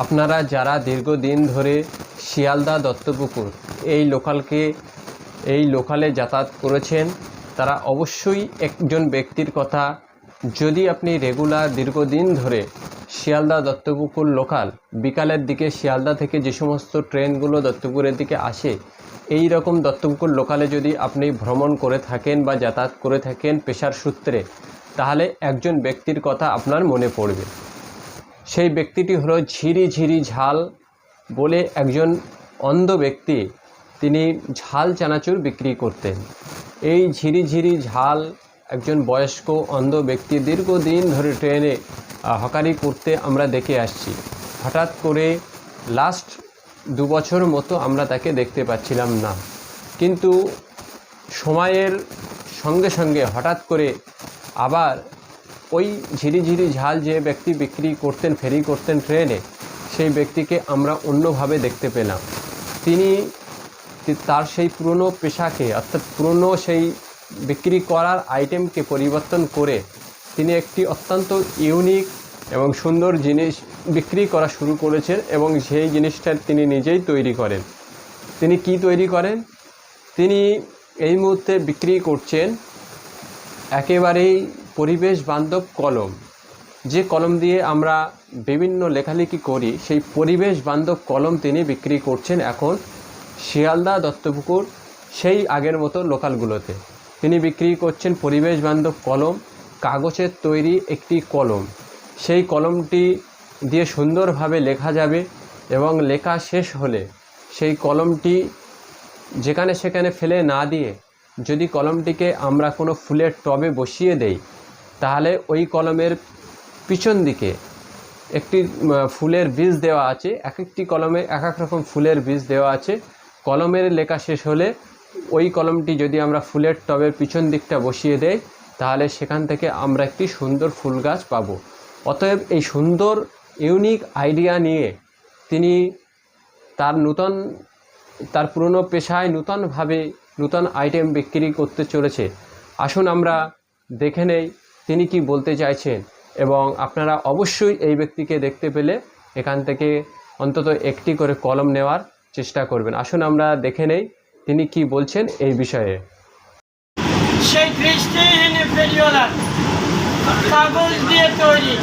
আপনারা যারা দীর্ঘদিন ধরে শিয়ালদা দত্তপুকুর এই লোকালে যাতায়াত করেছেন তারা অবশ্যই একজন ব্যক্তির কথা, যদি আপনি রেগুলার দীর্ঘদিন ধরে শিয়ালদা দত্তপুকুর লোকাল বিকালের দিকে শিয়ালদা থেকে যে সমস্ত ট্রেনগুলো দত্তপুকুরের দিকে আসে, এই রকম দত্তপুকুর লোকালে যদি আপনি ভ্রমণ করে থাকেন বা যাতায়াত করে থাকেন পেশার সূত্রে, তাহলে একজন ব্যক্তির কথা আপনার মনে পড়বে। সেই ব্যক্তিটি হলো ঝিরি ঝিরি ঝাল বলে একজন অন্ধ ব্যক্তি, তিনি ঝাল চানাচুর বিক্রি করতেন। এই ঝিরি ঝিরি ঝাল একজন বয়স্ক অন্ধ ব্যক্তি দীর্ঘদিন ধরে ট্রেনে হকারি করতে আমরা দেখে আসছি। হঠাৎ করে লাস্ট 2 বছর মতো আমরা তাকে দেখতে পাচ্ছিলাম না, কিন্তু সময়ের সঙ্গে সঙ্গে হঠাৎ করে আবার ওই ঝিরি ঝিরি ঝাল যে ব্যক্তি বিক্রি করতেন, ফেরি করতেন ট্রেনে, সেই ব্যক্তিকে আমরা অন্যভাবে দেখতে পেলাম। তিনি তার সেই পুরনো পেশাকে, অর্থাৎ পুরনো সেই বিক্রি করার আইটেমকে পরিবর্তন করে তিনি একটি অত্যন্ত ইউনিক এবং সুন্দর জিনিস বিক্রি করা শুরু করেছেন এবং সেই জিনিসটা তিনি নিজেই তৈরি করেন। তিনি কি তৈরি করেন? তিনি এই মুহূর্তে বিক্রি করছেন একেবারেই পরিবেশ বান্ধব কলম। যে কলম দিয়ে আমরা বিভিন্ন লেখালেখি করি, সেই পরিবেশ বান্ধব কলম তিনি বিক্রি করছেন এখন শিয়ালদা দত্তপুকুর সেই আগের মতো লোকালগুলোতে। তিনি বিক্রি করছেন পরিবেশ বান্ধব কলম, কাগজের তৈরি একটি কলম। সেই কলমটি দিয়ে সুন্দরভাবে লেখা যাবে এবং লেখা শেষ হলে সেই কলমটি যেখানে সেখানে ফেলে না দিয়ে যদি কলমটিকে আমরা কোনো ফুলের টবে বসিয়ে দেই, তাহলে ওই কলমের পিছন দিকে একটি ফুলের বীজ দেওয়া আছে। এক একটি কলমে এক এক রকম ফুলের বীজ দেওয়া আছে। কলমের লেখা শেষ হলে ওই কলমটি যদি আমরা ফুলের টবের পিছন দিকটা বসিয়ে দেই, তাহলে সেখান থেকে আমরা একটি সুন্দর ফুল গাছ পাবো। অতএব এই সুন্দর ইউনিক আইডিয়া নিয়ে তিনি তার পুরনো পেশায় নূতনভাবে নূতন আইটেম বিক্রি করতে চলেছে। আসুন আমরা দেখে নেই তিনি কি বলতে চাইছেন, এবং আপনারা অবশ্যই এই ব্যক্তিকে দেখতে পেলে এখান থেকে অন্তত একটি করে কলম নেওয়ার চেষ্টা করবেন। আসুন আমরা দেখে নেই তিনি কি বলছেন এই বিষয়ে। সেই দৃষ্টিহীন ফেরিওয়ালা কাগজ দিয়ে তৈরি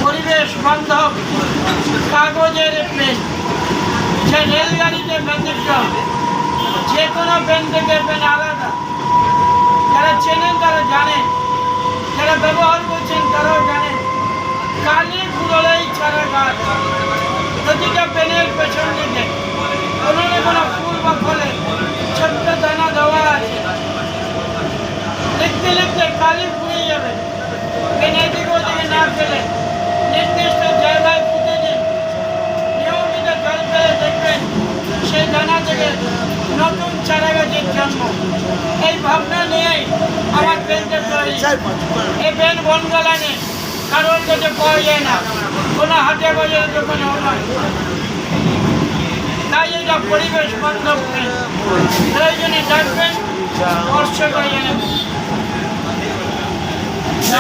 পরিবেশ বান্ধব কাগজের পেন, যে রেলগাড়িতে ব্যতিক্রম, যে কোনো পেন থেকে পেন আলাদা। যারা চেনেন তারা জানেন, যারা ব্যবহার করছেন তারাও জানেন। কালি ফুললেই ছাড়া গাছ, প্রতিটা পেনের পেছন দিকে কোনো না কোনো ফুল বা ফলের ছোট্ট দানা দেওয়া আছে। লিখতে লিখতে কালি ফুরিয়ে যাবে। পেন এদিক ওদিকে না ফেলে নির্দিষ্ট জায়গায় পুঁতে দিন। নিয়মিত জল ফেলে দেখবেন সেই দানা থেকে নতুন চারা গাছের জন্ম। এই ভাবনা নিয়েই আমার পেনটা তৈরি। এই পেন বনগালানে কারোর কাছে পাওয়া যায় না, কোনো হাটে বাজারে দোকানেও নয়। তাই এটা পরিবেশ বান্ধব পেন। প্রয়োজনে ডাকবেন, স্পর্শ করে জানাবেন।